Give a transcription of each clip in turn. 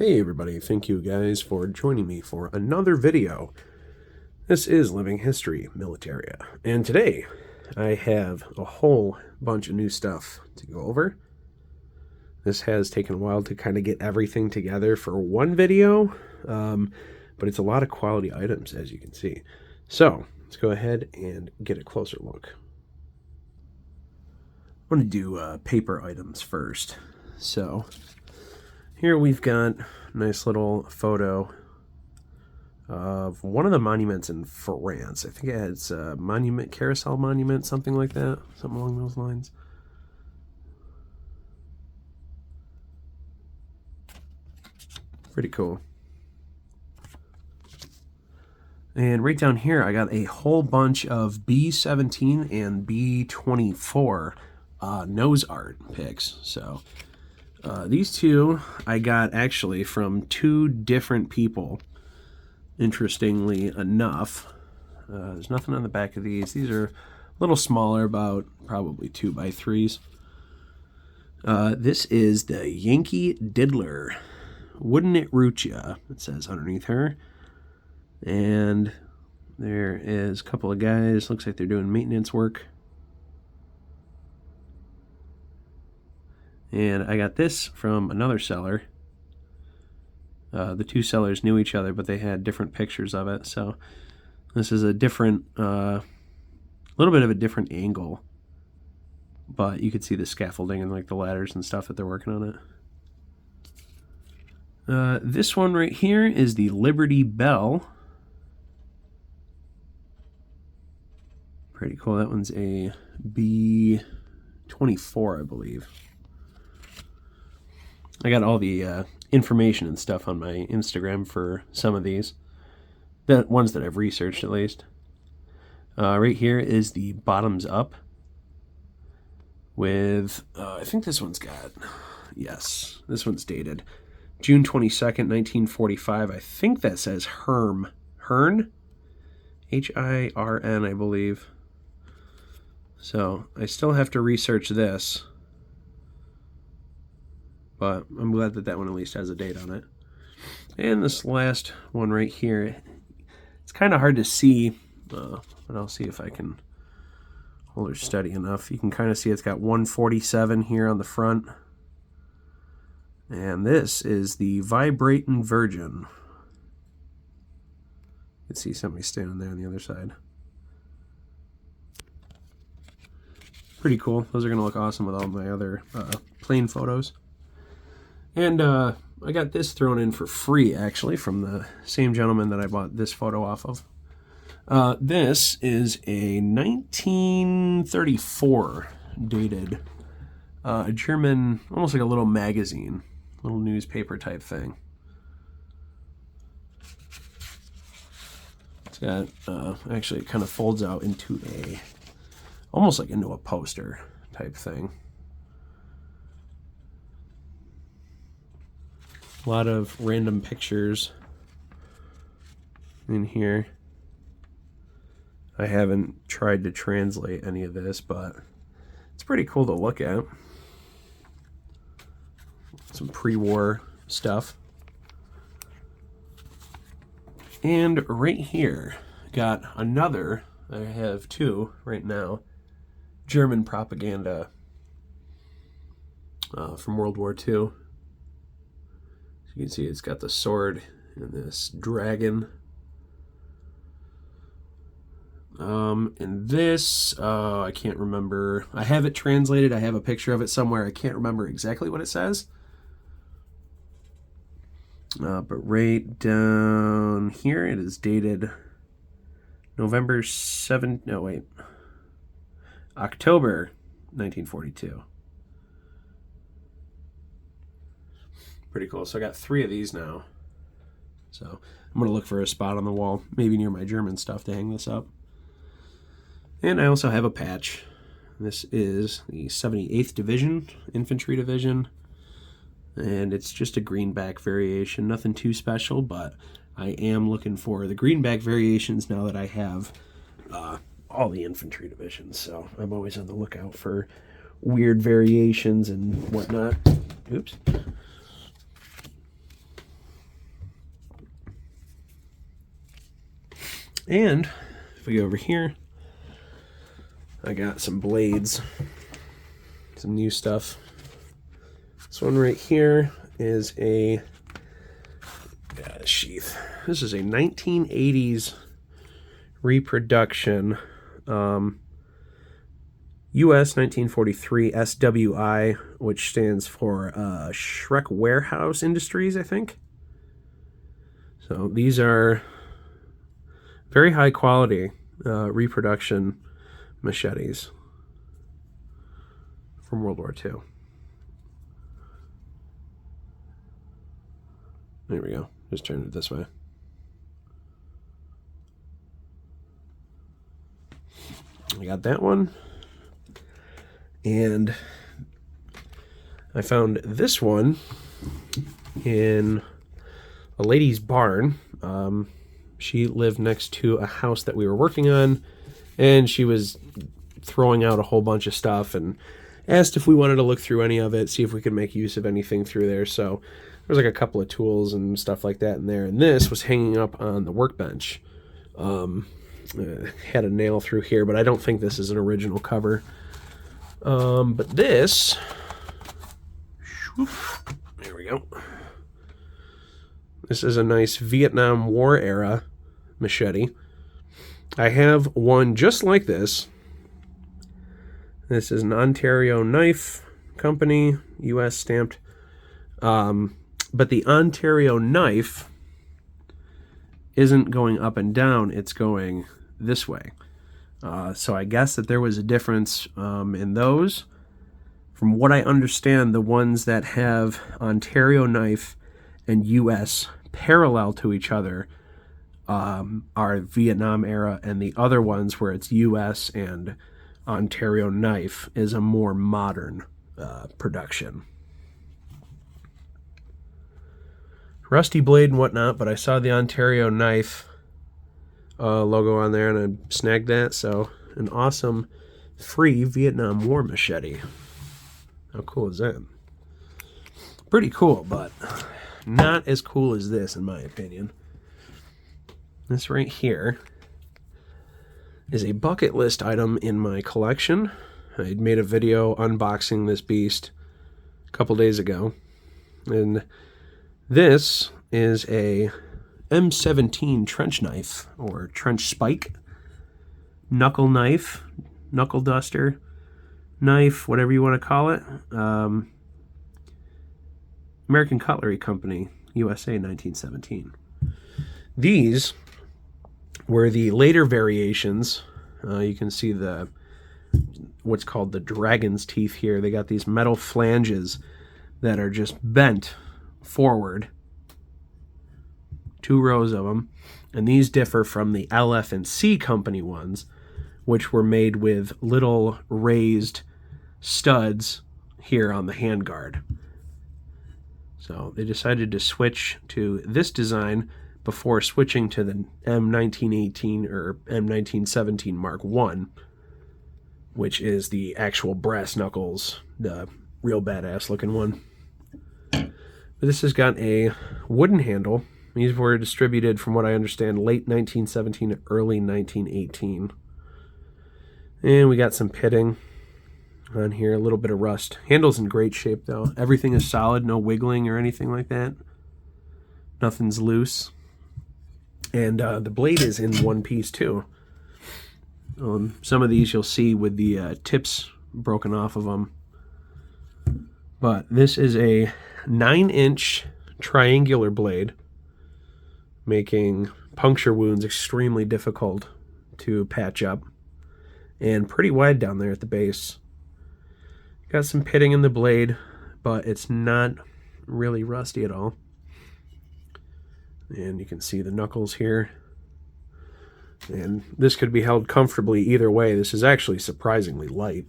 Hey everybody, thank you guys for joining me for another video. This is Living History Militaria, and today I have a whole bunch of new stuff to go over. This has taken a while to kind of get everything together for one video, but it's a lot of quality items, as you can see. So let's go ahead and get a closer look. I want to do paper items first. So here we've got a nice little photo of one of the monuments in France. I think it's a monument, carousel monument, something like that, something along those lines. Pretty cool. And right down here, I got a whole bunch of B-17 and B-24 nose art pics. So these two I got actually from two different people, interestingly enough. There's nothing on the back of these. These are a little smaller, about probably 2x3s. This is the Yankee Diddler. Wouldn't it root ya? It says underneath her. And there is a couple of guys. Looks like they're doing maintenance work. And I got this from another seller. The two sellers knew each other, but they had different pictures of it. So this is a different, little bit of a different angle. But you could see the scaffolding and like the ladders and stuff that they're working on it. This one right here is the Liberty Bell. Pretty cool. That one's a B-24, I believe. I got all the information and stuff on my Instagram for some of these. The ones that I've researched, at least. Right here is the Bottoms Up. With, I think this one's got, yes, this one's dated June 22nd, 1945. I think that says Hearn. H-I-R-N, I believe. So I still have to research this, but I'm glad that that one at least has a date on it. And this last one right here, it's kind of hard to see, but I'll see if I can hold her steady enough. You can kind of see it's got 147 here on the front. And this is the Vibrating Virgin. You can see somebody standing there on the other side. Pretty cool. Those are going to look awesome with all my other plane photos. And I got this thrown in for free, actually, from the same gentleman that I bought this photo off of. This is a 1934 dated German, almost like a little magazine, little newspaper type thing. It's got, actually it kind of folds out into a, almost like into a poster type thing. A lot of random pictures in here. I haven't tried to translate any of this, but it's pretty cool to look at. Some pre-war stuff. And right here, got another, I have two right now, German propaganda from World War II. So you can see it's got the sword and this dragon. And this, I can't remember. I have it translated. I have a picture of it somewhere. I can't remember exactly what it says. But right down here, it is dated October 1942. Pretty cool. So I got three of these now. So I'm going to look for a spot on the wall, maybe near my German stuff, to hang this up. And I also have a patch. This is the 78th Division, Infantry Division. And it's just a greenback variation. Nothing too special, but I am looking for the greenback variations now that I have all the infantry divisions. So I'm always on the lookout for weird variations and whatnot. Oops. And if we go over here, I got some blades, some new stuff. This one right here is a sheath. This is a 1980s reproduction, US 1943 SWI, which stands for Shrek Warehouse Industries, I think. So these are very high quality reproduction machetes from World War II. There we go. Just turn it this way. I got that one. And I found this one in a lady's barn. She lived next to a house that we were working on, and she was throwing out a whole bunch of stuff and asked if we wanted to look through any of it, see if we could make use of anything through there. So there was like a couple of tools and stuff like that in there, and this was hanging up on the workbench. Had a nail through here, but I don't think this is an original cover. But this, there we go. This is a nice Vietnam War era machete. I have one just like this. This is an Ontario Knife Company, US stamped. But the Ontario knife isn't going up and down, it's going this way. So I guess that there was a difference in those. From what I understand, the ones that have Ontario knife and US parallel to each other are Vietnam era, and the other ones where it's US and Ontario knife is a more modern production. Rusty blade and whatnot, but I saw the Ontario knife logo on there, and I snagged that. So an awesome free Vietnam War machete. How cool is that? Pretty cool, but not as cool as this, in my opinion. This right here is a bucket list item in my collection. I made a video unboxing this beast a couple days ago, and this is a M17 trench knife, or trench spike, knuckle knife, knuckle duster knife, whatever you want to call it. American Cutlery Company, USA, 1917. These were the later variations. You can see what's called the dragon's teeth here. They got these metal flanges that are just bent forward, 2 rows of them, and these differ from the LF and C company ones, which were made with little raised studs here on the handguard. So they decided to switch to this design before switching to the M1918 or M1917 Mark I, which is the actual brass knuckles, the real badass looking one. But this has got a wooden handle. These were distributed, from what I understand, late 1917 to early 1918. And we got some pitting on here, a little bit of rust. Handle's in great shape, though. Everything is solid, no wiggling or anything like that. Nothing's loose. And the blade is in one piece, too. Some of these you'll see with the tips broken off of them. But this is a 9-inch triangular blade, making puncture wounds extremely difficult to patch up, and pretty wide down there at the base. Got some pitting in the blade, but it's not really rusty at all. And you can see the knuckles here. And this could be held comfortably either way. This is actually surprisingly light,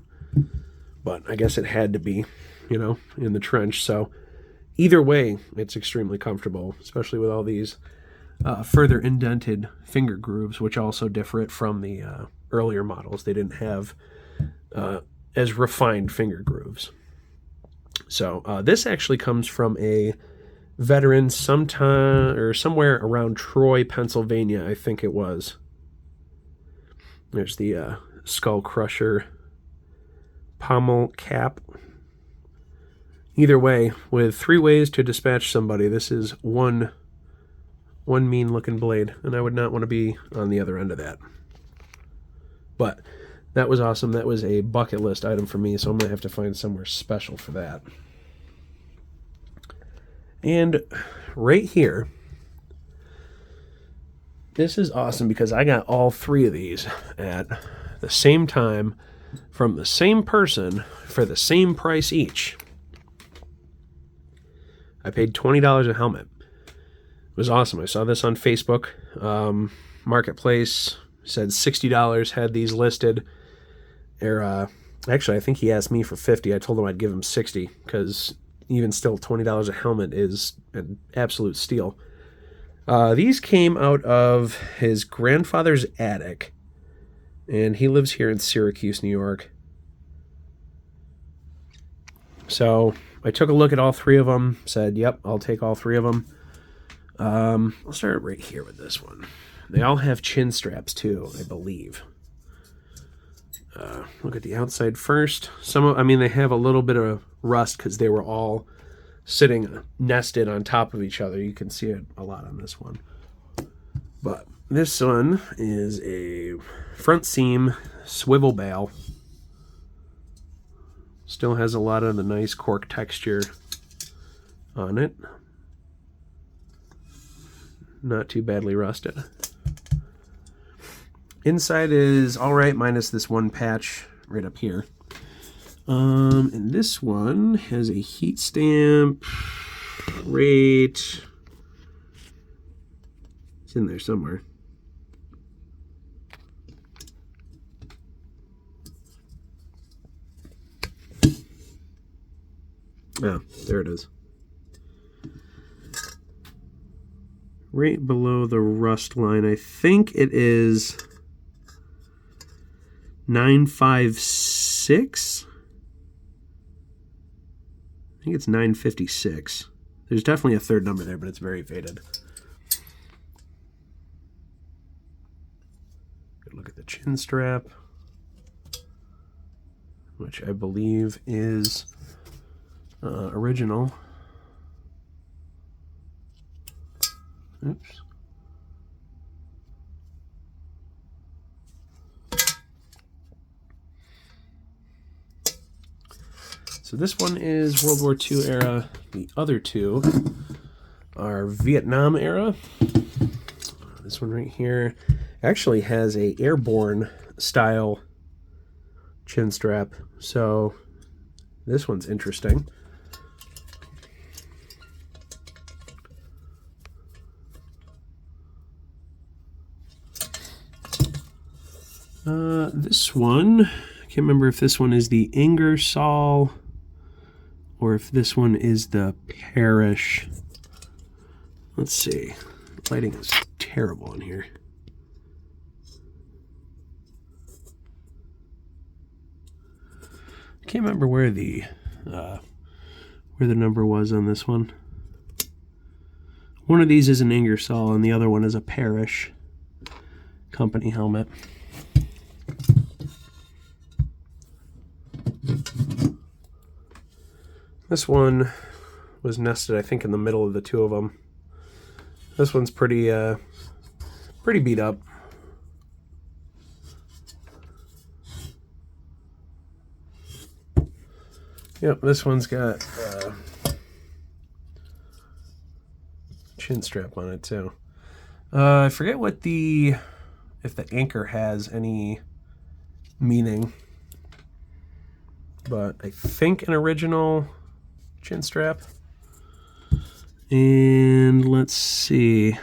but I guess it had to be, in the trench. So either way, it's extremely comfortable, especially with all these further indented finger grooves, which also differ it from the earlier models. They didn't have as refined finger grooves. So this actually comes from a veteran sometime or somewhere around Troy, Pennsylvania, I think it was. There's the Skull Crusher pommel cap. Either way, with 3 ways to dispatch somebody, this is one mean-looking blade, and I would not want to be on the other end of that. But that was awesome. That was a bucket list item for me, so I'm going to have to find somewhere special for that. And right here, this is awesome because I got all 3 of these at the same time from the same person for the same price each. I paid $20 a helmet. It was awesome. I saw this on Facebook. Marketplace said $60, had these listed. Actually, I think he asked me for $50. I told him I'd give him $60 because even still, $20 a helmet is an absolute steal. These came out of his grandfather's attic, and he lives here in Syracuse, New York. So I took a look at all 3 of them, said, yep, I'll take all 3 of them. I'll start right here with this one. They all have chin straps too, I believe. Look at the outside first. They have a little bit of rust because they were all sitting nested on top of each other. You can see it a lot on this one. But this one is a front seam swivel bail. Still has a lot of the nice cork texture on it. Not too badly rusted. Inside is alright, minus this one patch right up here. And this one has a heat stamp. Right. It's in there somewhere. Oh, there it is. Right below the rust line. I think it is 956. I think it's 956. There's definitely a 3rd number there, but it's very faded. Good look at the chin strap, which I believe is original. Oops. So this one is World War II era. The other 2 are Vietnam era. This one right here actually has a airborne style chin strap. So this one's interesting. This one, I can't remember if this one is the Ingersoll or if this one is the Parrish. Let's see. Lighting is terrible in here. I can't remember where the number was on this one. One of these is an Ingersoll and the other one is a Parrish company helmet. This one was nested, I think, in the middle of the 2 of them. This one's pretty beat up. Yep, this one's got chin strap on it too. I forget if the anchor has any meaning, but I think an original chin strap. And let's see.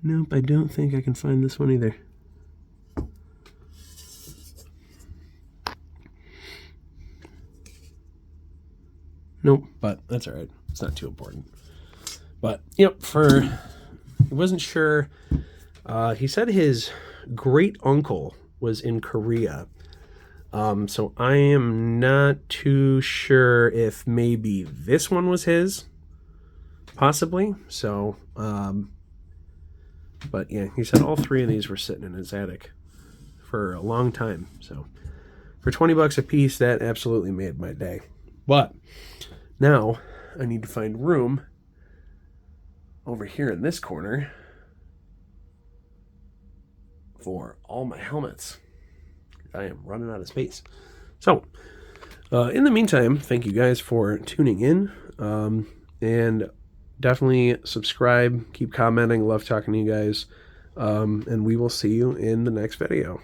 Nope, I don't think I can find this one either. Nope, but that's all right. It's not too important. But, yep, he wasn't sure. He said his great uncle was in Korea So I am not too sure if maybe this one was his, possibly. So, but yeah, he said all three of these were sitting in his attic for a long time. So for $20 a piece, that absolutely made my day. But now I need to find room over here in this corner for all my helmets. I am running out of space. So, in the meantime, thank you guys for tuning in. And definitely subscribe, keep commenting. Love talking to you guys. And we will see you in the next video.